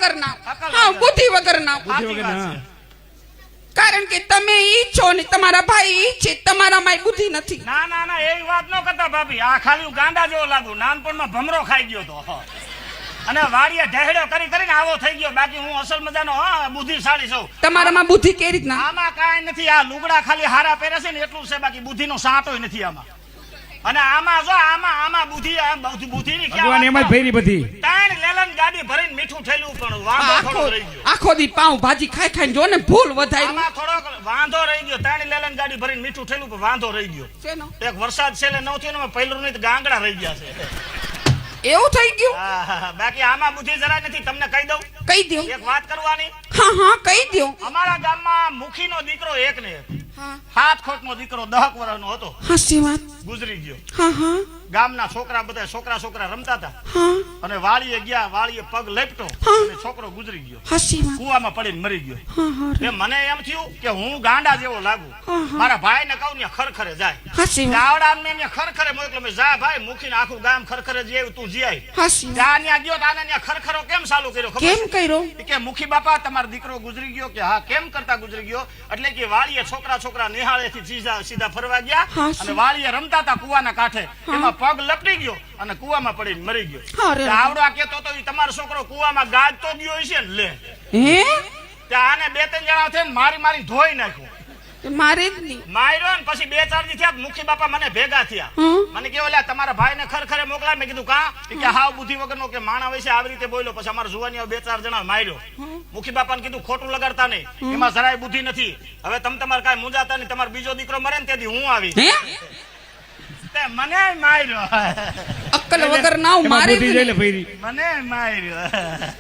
વગરના હા બુદ્ધિ વગરના કારણ કે તમે ઈ છો ને તમારા ભાઈ ઈ છે તમારામાં બુદ્ધિ નથી ના ના ના એવી વાત ન કરતા ભાભી આ ખાલી હું ગાંડા જેવો લાગુ નાનપણમાં ભમરો ખાઈ ગયો તો અને વાડીએ ઢહેડો કરી કરીને આવો થઈ ગયો બાકી હું અસલ મજાનો બુદ્ધિશાળી છું તમારામાં બુદ્ધિ કેવી રીતના આમાં કાંઈ નથી આ લુગડા ખાલી હારા પહેરે છે ને એટલું છે બાકી બુદ્ધિનો સાંટો નથી આમાં અને આમાં જો આમાં બુદ્ધિની ભગવાન એમ જ ફેરી બધી ત્રણ લેલન ગાડી ભરીને મીઠું ઠેલું પણ વાંધો થોડો રહી ગયો આખો દી પાઉં ભાજી ખાઈ ખાઈને જો ને ભૂલ વધારી આમાં થોડો વાંધો રહી ગયો ત્રણ લેલન ગાડી ભરીને મીઠું ઠેલું પણ વાંધો રહી ગયો શેનો એક વરસાદ છેલ્લે ન થયો ને પહેલું નહીં તો ગાંગડા રહી ગયા છે એવું થઈ ગયું બાકી આમાં બુદ્ધિ જરાય નથી તમને કહી દઉં કહી દો એક વાત કરવાની હા કહી દો અમારા ગામમાં મુખીનો દીકરો એક ને એક હા 7 ખોટનો દીકરો 10 વર્ષનો હતો હાસી વાત ગુજરી ગયો હા ગામના છોકરા બધા છોકરા રમતા હતા હા અને વાળીએ ગયા વાળીએ પગ લેપટો અને છોકરો ગુજરી ગયો હાસી વાત કુવામાં પડીને મરી ગયો હા મને એમ થયું કે હું ગાંડા જેવો લાગુ મારા ભાઈને કહું ને ખરખરે જાય હાસી વાત ગાવડાને મેં ખરખરે મોકલો મેં જા ભાઈ મુખીને આખું ગામ ખરખરે જેવું તું જીય હાસી ત્યાં ગયો તાને ત્યાં ખરખરો કેમ ચાલુ કર્યો ખબર કેમ કર્યો કે મુખી બાપા તમારો દીકરો ગુજરી ગયો કે હા કેમ કરતા ગુજરી ગયો એટલે કે વાળીએ છોકરા નિહાળેથી સીધા ફરવા ગયા અને વાળીએ રમતા હતા કુવાના કાંઠે એમાં પગ લપટી ગયો અને કુવામાં પડીને મરી ગયો આવડા કેતો તો તમારો છોકરો કુવામાં ગાજતો ગયો હશે ને લે હે ત્યાં આને 2-3 જણા થઈને મારી ધોઈ નાખ્યો મારે જ નહીં માર્યો ને પછી 2-4 દી થયા મુખી બાપા મને ભેગા થયા મને કેવો લે તમારા ભાઈને ખરખરે મોકલા મેં કીધું કા કે હાવ બુદ્ધિ વગરનો કે માણા વિશે આવી રીતે બોલ્યો પછી અમારા જુવાની 2-4 જણા માર્યો મુખી બાપાને કીધું ખોટું લગાડતા નહીં એમાં જરાય બુદ્ધિ નથી હવે તમે તમારે કાંઈ મૂંઝાતા નહીં તમારો બીજો દીકરો મરે ને તેથી હું આવી મને માર્યો અક્કલ વગર ના મારે મને મને માર્યો